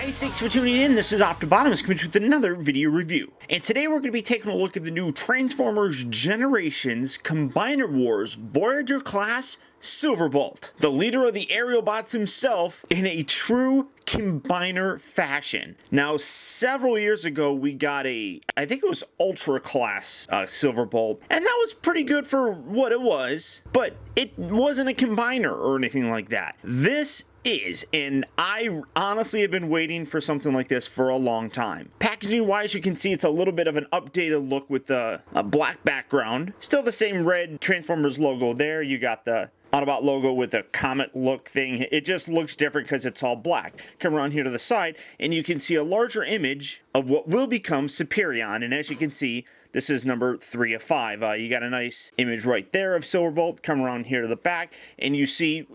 guys, thanks for tuning in. This is Optibotimus coming with another video review. And today we're going to be taking a look at the new Transformers Generations Combiner Wars Voyager class Silverbolt, the leader of the aerial bots himself in a true combiner fashion. Now, several years ago, we got I think it was Ultra class Silverbolt, and that was pretty good for what it was, but it wasn't a combiner or anything like that. This is, and I honestly have been waiting for something like this for a long time. Packaging wise, you can see it's a little bit of an updated look with a black background. Still the same red Transformers logo there. You got the Autobot logo with a comet look thing. It just looks different because it's all black. Come around here to the side and you can see a larger image of what will become Superion, and as you can see, this is number 3 of 5. You got a nice image right there of Silverbolt. Come around here to the back, and you see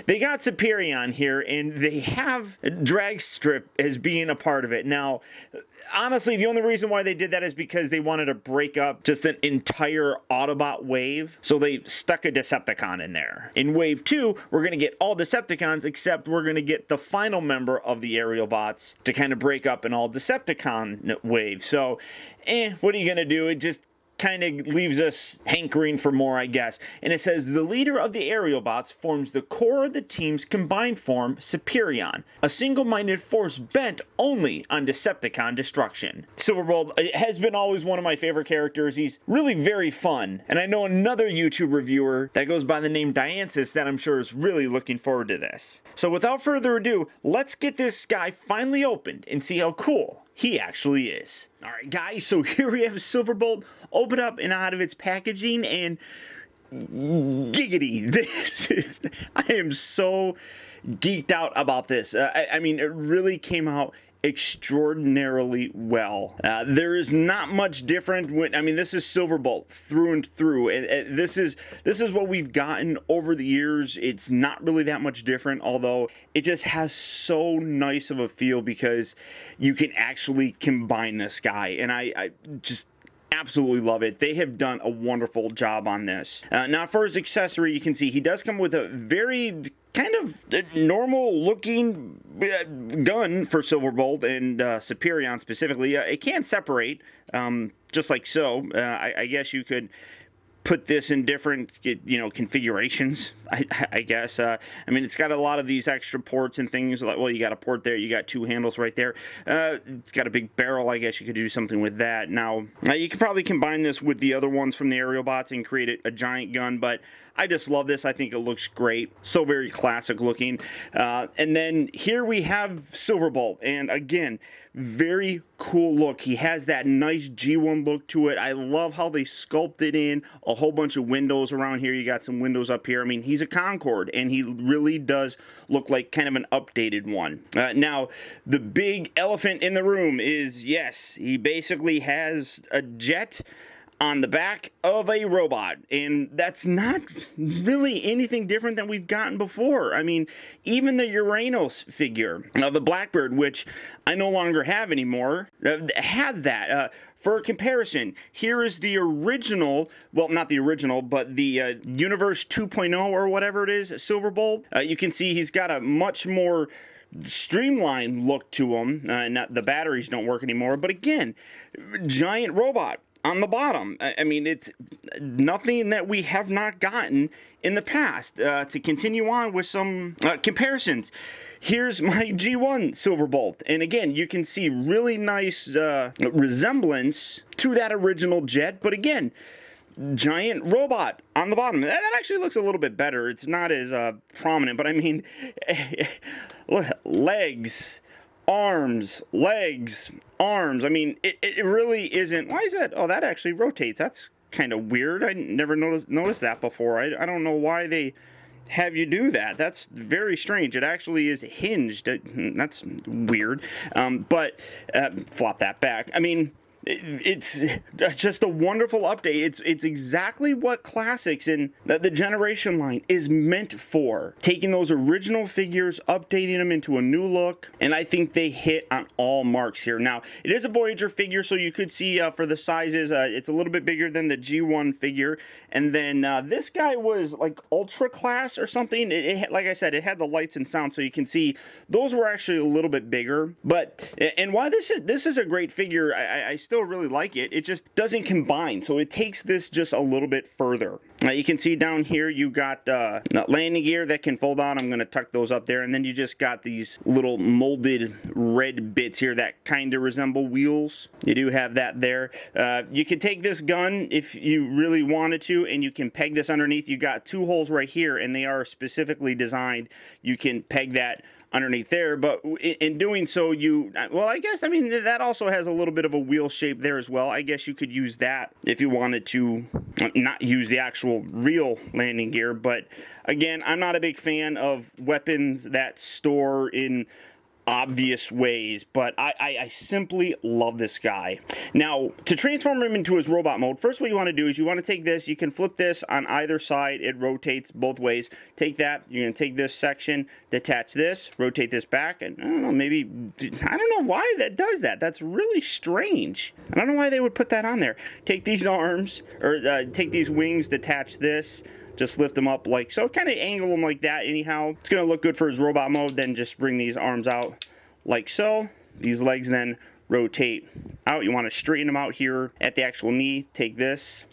they got Superion here, and they have Drag Strip as being a part of it. Now, honestly, the only reason why they did that is because they wanted to break up just an entire Autobot wave, so they stuck a Decepticon in there. In Wave 2, we're going to get all Decepticons, except we're going to get the final member of the aerial bots to kind of break up an all Decepticon wave. So, what are you going to do? It just kind of leaves us hankering for more, I guess. And it says, the leader of the aerial bots forms the core of the team's combined form, Superion, a single-minded force bent only on Decepticon destruction. Silverbolt has been always one of my favorite characters. He's really very fun. And I know another YouTube reviewer that goes by the name Diancis that I'm sure is really looking forward to this. So without further ado, let's get this guy finally opened and see how cool he actually is. Alright guys, so here we have Silverbolt open up and out of its packaging, and giggity, I am so geeked out about this. I mean, it really came out extraordinarily well. There is not much different this is Silverbolt through and through, and this is what we've gotten over the years. It's not really that much different, although it just has so nice of a feel because you can actually combine this guy, and I just absolutely love it. They have done a wonderful job on this. Now, for his accessory, you can see he does come with a very kind of normal looking gun for Silverbolt and Superion specifically. It can separate, just like so. I guess you could put this in different, configurations, I guess. I mean, it's got a lot of these extra ports and things. Like, well, you got a port there, you got 2 handles right there. It's got a big barrel. I guess you could do something with that. Now, you could probably combine this with the other ones from the aerial bots and create a giant gun, but I just love this. I think it looks great. So very classic looking. And then here we have Silverbolt, and again, very cool look. He has that nice G1 look to it. I love how they sculpted in a whole bunch of windows around here. You got some windows up here. I mean, he's a Concorde, and he really does look like kind of an updated one. Now, the big elephant in the room is, yes, he basically has a jet on the back of a robot, and that's not really anything different than we've gotten before. I mean, even the Uranos figure, the Blackbird, which I no longer have anymore, had that. For comparison, here is the original, well, not the original, but the Universe 2.0 or whatever it is, Silverbolt. You can see he's got a much more streamlined look to him. The batteries don't work anymore, but again, giant robot on the bottom. I mean, it's nothing that we have not gotten in the past. To continue on with some comparisons, here's my G1 Silverbolt, and again, you can see really nice resemblance to that original jet, but again, giant robot on the bottom. That actually looks a little bit better. It's not as prominent, but I mean, legs, arms, legs, arms. I mean, it really isn't. Why is that? Oh, that actually rotates. That's kind of weird. I never noticed that before. I don't know why they have you do that. That's very strange. It actually is hinged. That's weird. But flop that back. I mean, it's just a wonderful update. It's exactly what Classics and the Generation line is meant for. Taking those original figures, updating them into a new look, and I think they hit on all marks here. Now, it is a Voyager figure, so you could see for the sizes, it's a little bit bigger than the G1 figure, and then this guy was like Ultra Class or something. Like I said, it had the lights and sound, so you can see those were actually a little bit bigger. But, and why this is a great figure, I still really like it. It just doesn't combine, so it takes this just a little bit further. You can see down here you got landing gear that can fold out. I'm going to tuck those up there, and then you just got these little molded red bits here that kind of resemble wheels. You do have that there. You can take this gun if you really wanted to, and you can peg this underneath. You got two holes right here, and they are specifically designed. You can peg that underneath there, but in doing so, well, I guess, I mean, that also has a little bit of a wheel shape there as well. I guess you could use that if you wanted to not use the actual real landing gear, but again, I'm not a big fan of weapons that store in obvious ways, but I simply love this guy. Now, to transform him into his robot mode, first what you want to do is you want to take this, you can flip this on either side, it rotates both ways. Take that, you're going to take this section, detach this, rotate this back, and I don't know, maybe, I don't know why that does that. That's really strange. I don't know why they would put that on there. Take these arms, or take these wings, detach this, just lift them up like so, kind of angle them like that anyhow. It's going to look good for his robot mode. Then just bring these arms out like so. These legs then rotate out. You want to straighten them out here at the actual knee. Take this.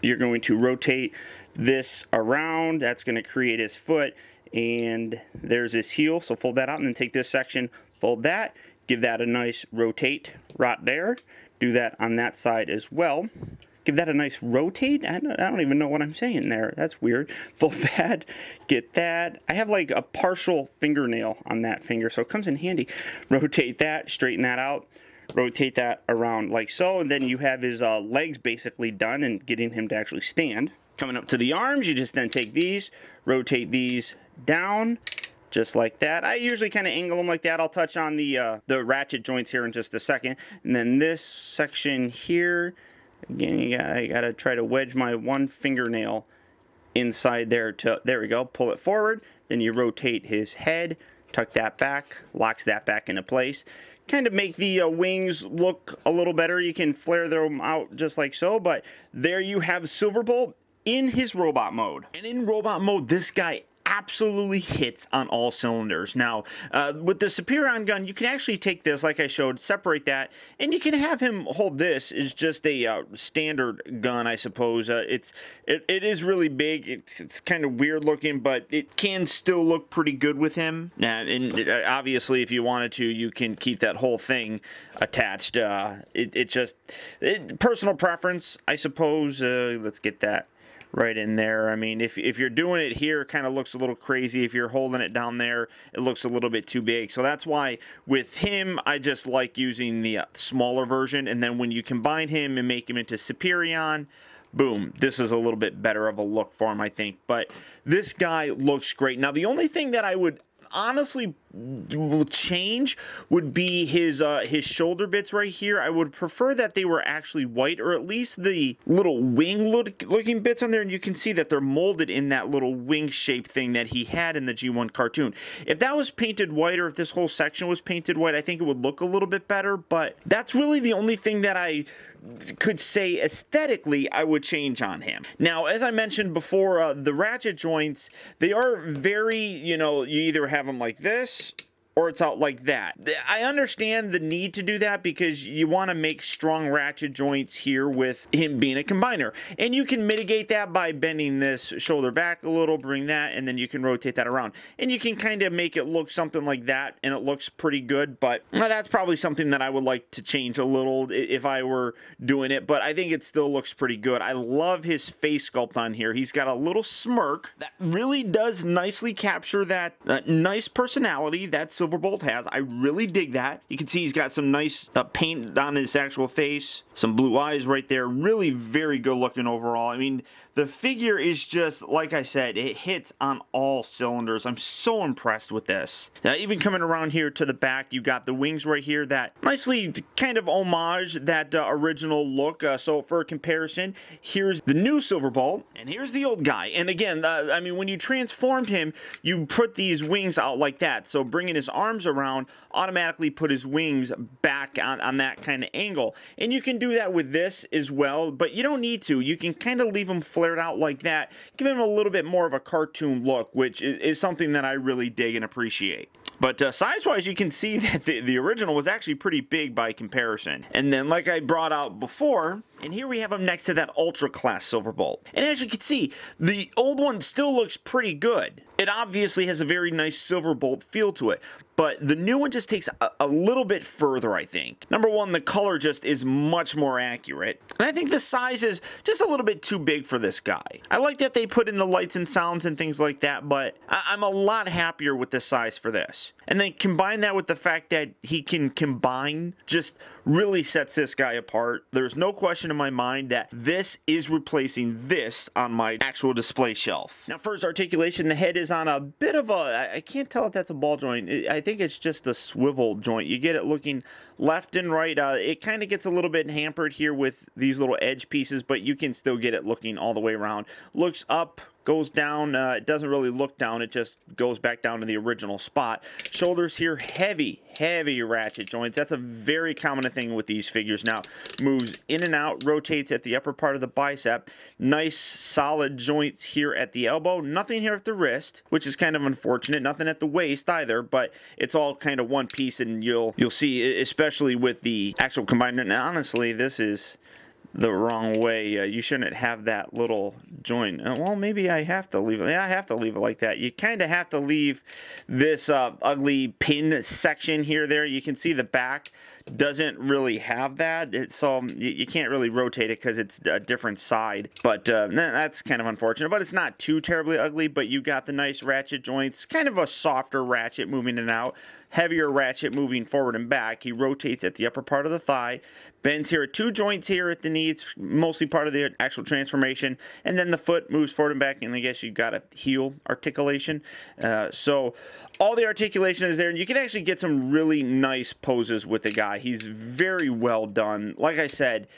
You're going to rotate this around. That's going to create his foot. And there's his heel. So fold that out and then take this section, fold that. Give that a nice rotate right there. Do that on that side as well. Give that a nice rotate. I don't even know what I'm saying there. That's weird. Fold that. Get that. I have like a partial fingernail on that finger, so it comes in handy. Rotate that. Straighten that out. Rotate that around like so. And then you have his legs basically done and getting him to actually stand. Coming up to the arms, you just then take these, rotate these down. Just like that. I usually kind of angle them like that. I'll touch on the ratchet joints here in just a second. And then this section here, again, I gotta try to wedge my one fingernail inside there. There we go. Pull it forward. Then you rotate his head, tuck that back, locks that back into place. Kind of make the wings look a little better. You can flare them out just like so. But there you have Silverbolt in his robot mode. And in robot mode, this guy absolutely hits on all cylinders. Now, with the Superion gun, you can actually take this, like I showed, separate that, and you can have him hold this as just a standard gun, I suppose. It is really big. It's kind of weird looking, but it can still look pretty good with him. And obviously, if you wanted to, you can keep that whole thing attached. Personal preference, I suppose. Let's get that right in there. I mean, if you're doing it here, it kind of looks a little crazy. If you're holding it down there, it looks a little bit too big. So that's why with him, I just like using the smaller version. And then when you combine him and make him into Superion, boom, this is a little bit better of a look for him, I think. But this guy looks great. Now, the only thing that I would honestly will change would be his shoulder bits right here. I would prefer that they were actually white, or at least the little wing looking bits on there, and you can see that they're molded in that little wing shape thing that he had in the G1 cartoon. If that was painted white, or if this whole section was painted white, I think it would look a little bit better, but that's really the only thing that I could say aesthetically I would change on him. Now, as I mentioned before, the ratchet joints, they are very, you either have them like this or it's out like that. I understand the need to do that because you want to make strong ratchet joints here with him being a combiner. And you can mitigate that by bending this shoulder back a little, bring that, and then you can rotate that around. And you can kind of make it look something like that, and it looks pretty good, but that's probably something that I would like to change a little if I were doing it, but I think it still looks pretty good. I love his face sculpt on here. He's got a little smirk that really does nicely capture that nice personality, that Silverbolt has. I really dig that. You can see he's got some nice paint on his actual face, some blue eyes right there. Really very good looking overall. I mean, the figure is just, like I said, it hits on all cylinders. I'm so impressed with this. Now, even coming around here to the back, you got the wings right here that nicely kind of homage that original look. So for comparison, here's the new Silverbolt, and here's the old guy. And again, I mean, when you transformed him, you put these wings out like that. So bringing his arms around automatically put his wings back on that kind of angle. And you can do that with this as well, but you don't need to. You can kind of leave them flared out like that, give him a little bit more of a cartoon look, which is something that I really dig and appreciate. But size-wise, you can see that the original was actually pretty big by comparison. And then, like I brought out before, and here we have him next to that Ultra Class Silverbolt. And as you can see, the old one still looks pretty good. It obviously has a very nice Silverbolt feel to it, but the new one just takes a little bit further, I think. Number one, the color just is much more accurate. And I think the size is just a little bit too big for this guy. I like that they put in the lights and sounds and things like that, but I'm a lot happier with the size for this. And then combine that with the fact that he can combine, just really sets this guy apart. There's no question in my mind that this is replacing this on my actual display shelf. Now, for his articulation, the head is on a bit of a, I can't tell if that's a ball joint. I think it's just a swivel joint. You get it looking left and right. It kind of gets a little bit hampered here with these little edge pieces, but you can still get it looking all the way around. Looks up, goes down. It doesn't really look down. It just goes back down to the original spot. Shoulders here, heavy ratchet joints. That's a very common thing with these figures now. Moves in and out, rotates at the upper part of the bicep. Nice solid joints here at the elbow. Nothing here at the wrist, which is kind of unfortunate. Nothing at the waist either, but it's all kind of one piece, and you'll see, especially with the actual combiner. And honestly, this is the wrong way. You shouldn't have that little joint. Well, maybe I have to leave it. Yeah, I have to leave it like that. You kind of have to leave this ugly pin section here there. You can see the back doesn't really have that, so you can't really rotate it because it's a different side. But that's kind of unfortunate, but it's not too terribly ugly. But you got the nice ratchet joints, kind of a softer ratchet moving in and out, heavier ratchet moving forward and back. He rotates at the upper part of the thigh, bends here at two joints here at the knee. It's mostly part of the actual transformation, and then the foot moves forward and back, and I guess you got a heel articulation. So all the articulation is there, and you can actually get some really nice poses with the guy. He's very well done. Like I said,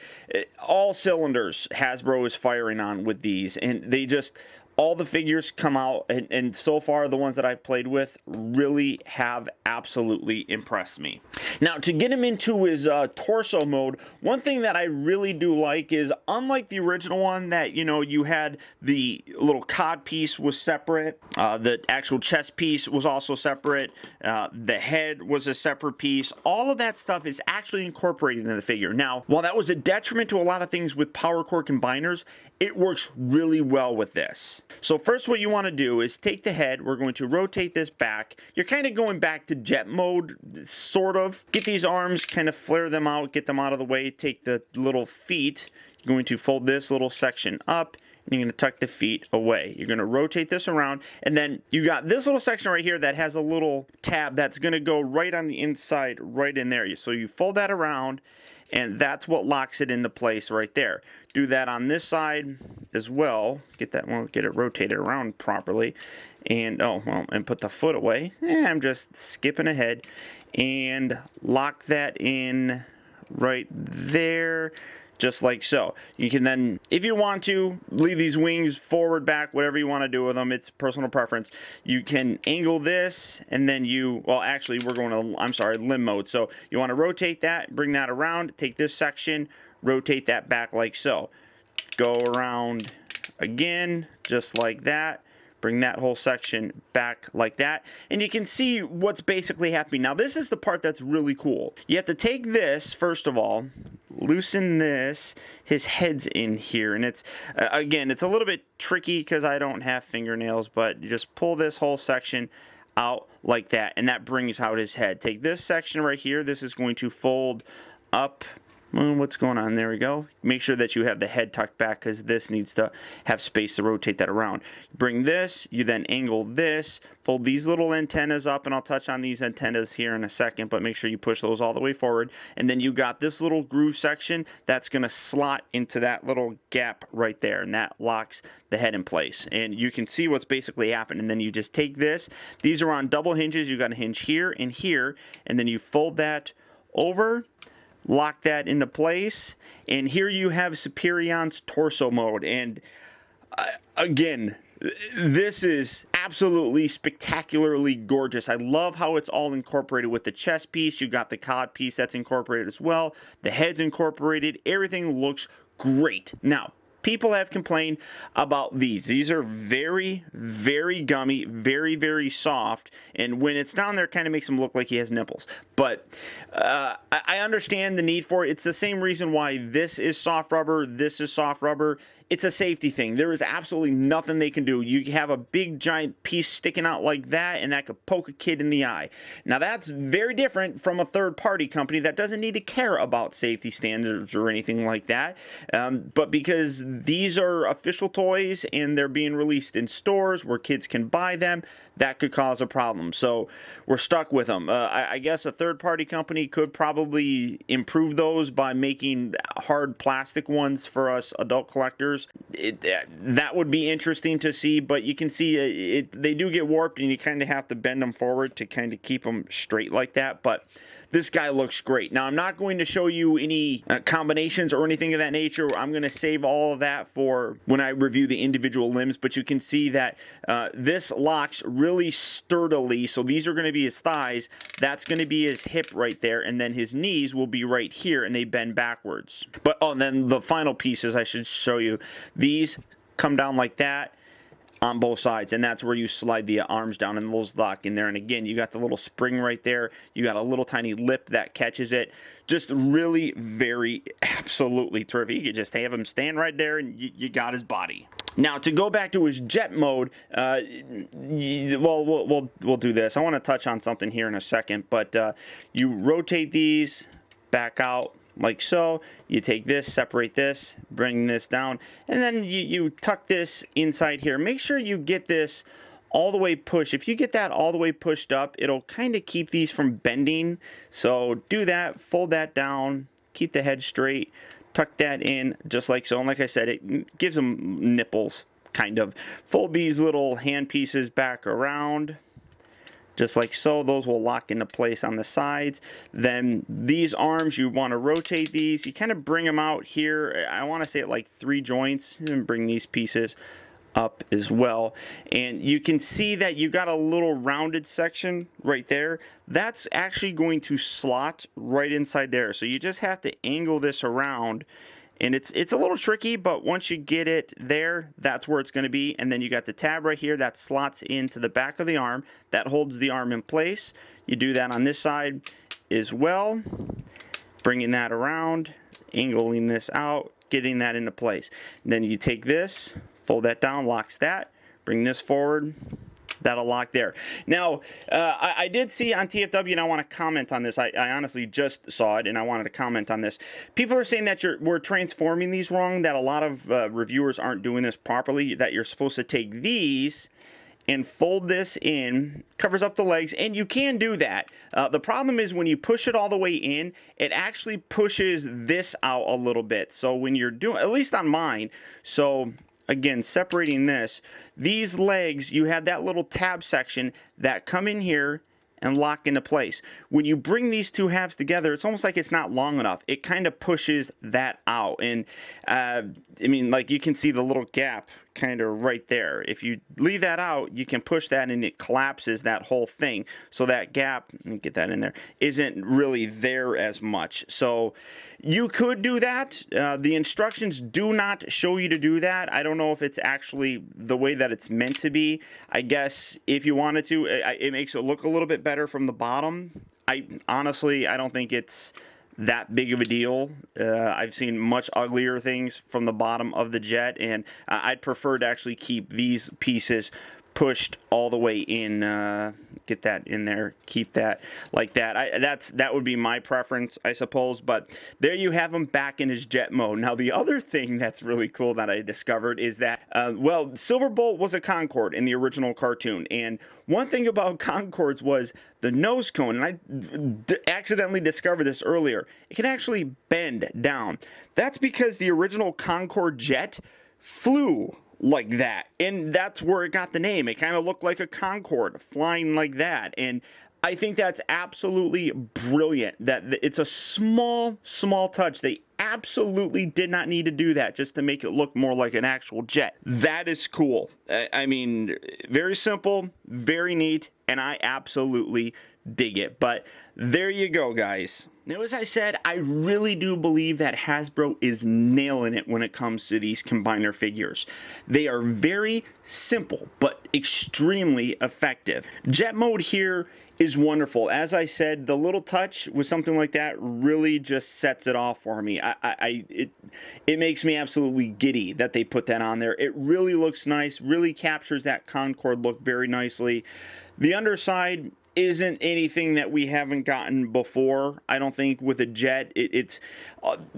all cylinders Hasbro is firing on with these, and they just, all the figures come out, and so far the ones that I've played with really have absolutely impressed me. Now, to get him into his torso mode, one thing that I really do like is, unlike the original one that, you know, you had the little cod piece was separate, the actual chest piece was also separate, the head was a separate piece. All of that stuff is actually incorporated in the figure. Now, while that was a detriment to a lot of things with power core combiners, it works really well with this. So first, what you want to do is take the head. We're going to rotate this back. You're kind of going back to jet mode, sort of. Get these arms, kind of flare them out, get them out of the way. Take the little feet. You're going to fold this little section up, and you're going to tuck the feet away. You're going to rotate this around, and then you got this little section right here that has a little tab that's going to go right on the inside, right in there. So you fold that around, and that's what locks it into place right there. Do that on this side as well. Get that one, get it rotated around properly. And and put the foot away. I'm just skipping ahead. And lock that in right there, just like so. You can then, if you want to, leave these wings forward, back, whatever you want to do with them. It's personal preference. You can angle this, and then well, actually, we're going to, limb mode. So you want to rotate that, bring that around, take this section, rotate that back like so. Go around again, just like that. Bring that whole section back like that, and you can see what's basically happening. Now, this is the part that's really cool. You have to take this, first of all, loosen this. His head's in here, and it's, again, it's a little bit tricky because I don't have fingernails, but you just pull this whole section out like that, and that brings out his head. Take this section right here. This is going to fold up Well, what's going on? There we go. Make sure that you have the head tucked back because this needs to have space to rotate that around. Bring this, you then angle this, fold these little antennas up, and I'll touch on these antennas here in a second, but make sure you push those all the way forward. And then you got this little groove section that's going to slot into that little gap right there, and that locks the head in place. And you can see what's basically happened. And then you just take this. These are on double hinges. You got a hinge here, and then you fold that over, lock that into place, and here you have Superion's torso mode. And again, this is absolutely spectacularly gorgeous. I love how it's all incorporated with the chest piece. You got the cod piece that's incorporated as well. The head's incorporated. Everything looks great. Now, people have complained about these. These are very, very gummy, very, very soft, and when it's down there, it kind of makes him look like he has nipples. But I understand the need for it. It's the same reason why this is soft rubber, this is soft rubber. It's a safety thing. There is absolutely nothing they can do. You have a big giant piece sticking out like that, and that could poke a kid in the eye. Now that's very different from a third-party company that doesn't need to care about safety standards or anything like that. But because these are official toys and they're being released in stores where kids can buy them, that could cause a problem. So we're stuck with them. I guess a third-party company could probably improve those by making hard plastic ones for us adult collectors. That would be interesting to see, but you can see they do get warped, and you kind of have to bend them forward to kind of keep them straight like that. But this guy looks great. Now, I'm not going to show you any combinations or anything of that nature. I'm going to save all of that for when I review the individual limbs, but you can see that this locks really sturdily. So these are going to be his thighs. That's going to be his hip right there, and then his knees will be right here, and they bend backwards. But, oh, and then the final pieces I should show you. These come down like that on both sides, and that's where you slide the arms down and those lock in there. And again, you got the little spring right there. You got a little tiny lip that catches it. Just really very absolutely terrific. You could just have him stand right there, and you got his body. Now, to go back to his jet mode, well, we'll do this. I want to touch on something here in a second, but you rotate these back out like so. You take this, separate this, bring this down, and then you tuck this inside here. Make sure you get this all the way pushed. If you get that all the way pushed up, it'll kind of keep these from bending. So do that, fold that down, keep the head straight, tuck that in just like so. And like I said, it gives them nipples, kind of. Fold these little hand pieces back around, just like so. Those will lock into place on the sides. Then these arms, you want to rotate these. You kind of bring them out here. I want to say at like 3 joints, and bring these pieces up as well. And you can see that you got a little rounded section right there. That's actually going to slot right inside there. So you just have to angle this around. And it's a little tricky, but once you get it there, that's where it's going to be. And then you got the tab right here that slots into the back of the arm. That holds the arm in place. You do that on this side as well. Bringing that around, angling this out, getting that into place. And then you take this, fold that down, locks that, bring this forward. That'll lock there. Now, I did see on TFW, and I want to comment on this. I honestly just saw it, and I wanted to comment on this. People are saying that we're transforming these wrong, that a lot of reviewers aren't doing this properly, that you're supposed to take these and fold this in, covers up the legs, and you can do that. The problem is when you push it all the way in, it actually pushes this out a little bit. So when you're doing, at least on mine, so again, separating this, these legs, you have that little tab section that come in here and lock into place. When you bring these two halves together, it's almost like it's not long enough. It kind of pushes that out. And I mean, like you can see the little gap kind of right there. If you leave that out, you can push that and it collapses that whole thing. So that gap, let me get that in there, isn't really there as much. So you could do that. The instructions do not show you to do that. I don't know if it's actually the way that it's meant to be. I guess if you wanted to, it makes it look a little bit better from the bottom. Honestly, I don't think it's that big of a deal. I've seen much uglier things from the bottom of the jet, and I'd prefer to actually keep these pieces pushed all the way in. Get that in there, keep that like that. That would be my preference, I suppose. But there you have him back in his jet mode. Now the other thing that's really cool that I discovered is that well, Silverbolt was a Concorde in the original cartoon, and one thing about Concordes was the nose cone, and I accidentally discovered this earlier, it can actually bend down. That's because the original Concorde jet flew like that, and that's where it got the name. It kind of looked like a Concorde flying like that, and I think that's absolutely brilliant. That it's a small touch. They absolutely did not need to do that just to make it look more like an actual jet. That is cool. I mean, very simple, very neat, and I absolutely dig it. But there you go, guys. Now, as I said, I really do believe that Hasbro is nailing it when it comes to these combiner figures. They are very simple, but extremely effective. Jet mode here is wonderful. As I said, the little touch with something like that really just sets it off for me. It makes me absolutely giddy that they put that on there. It really looks nice, really captures that Concorde look very nicely. The underside isn't anything that we haven't gotten before. I don't think with a jet, it's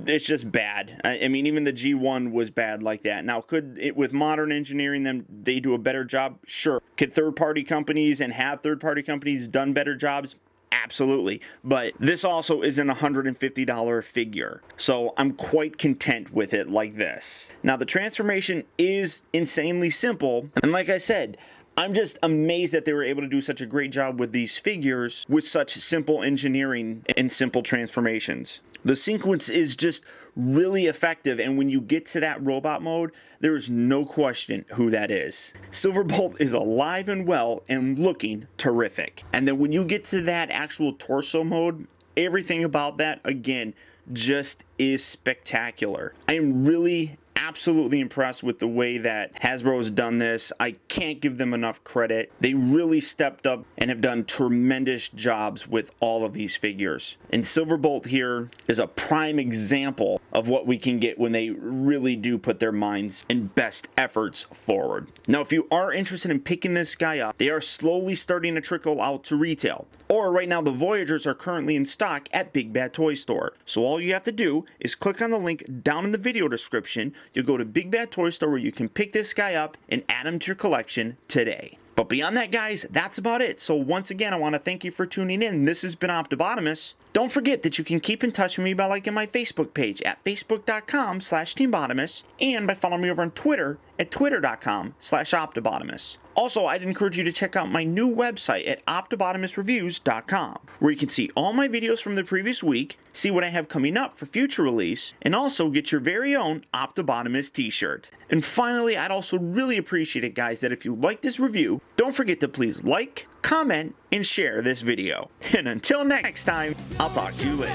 just bad. I mean, even the G1 was bad like that. Now, could it, with modern engineering, they do a better job? Sure. Could third-party companies and have third-party companies done better jobs? Absolutely. But this also isn't a $150 figure, so I'm quite content with it like this. Now, the transformation is insanely simple, and like I said, I'm just amazed that they were able to do such a great job with these figures with such simple engineering and simple transformations. The sequence is just really effective, and when you get to that robot mode, there is no question who that is. Silverbolt is alive and well and looking terrific. And then when you get to that actual torso mode, everything about that, again, just is spectacular. I am really absolutely impressed with the way that Hasbro has done this. I can't give them enough credit. They really stepped up and have done tremendous jobs with all of these figures. And Silverbolt here is a prime example of what we can get when they really do put their minds and best efforts forward. Now, if you are interested in picking this guy up, they are slowly starting to trickle out to retail. Or right now, the Voyagers are currently in stock at Big Bad Toy Store. So all you have to do is click on the link down in the video description. You'll go to Big Bad Toy Store where you can pick this guy up and add him to your collection today. But beyond that, guys, that's about it. So once again, I want to thank you for tuning in. This has been Optibotimus. Don't forget that you can keep in touch with me by liking my Facebook page at facebook.com/TeamBotimus and by following me over on Twitter at twitter.com/Optibotimus. Also, I'd encourage you to check out my new website at optibotimusreviews.com, where you can see all my videos from the previous week, see what I have coming up for future release, and also get your very own Optibotimus t-shirt. And finally, I'd also really appreciate it, guys, that if you like this review, don't forget to please like, comment, and share this video. And until next time, I'll talk to you later.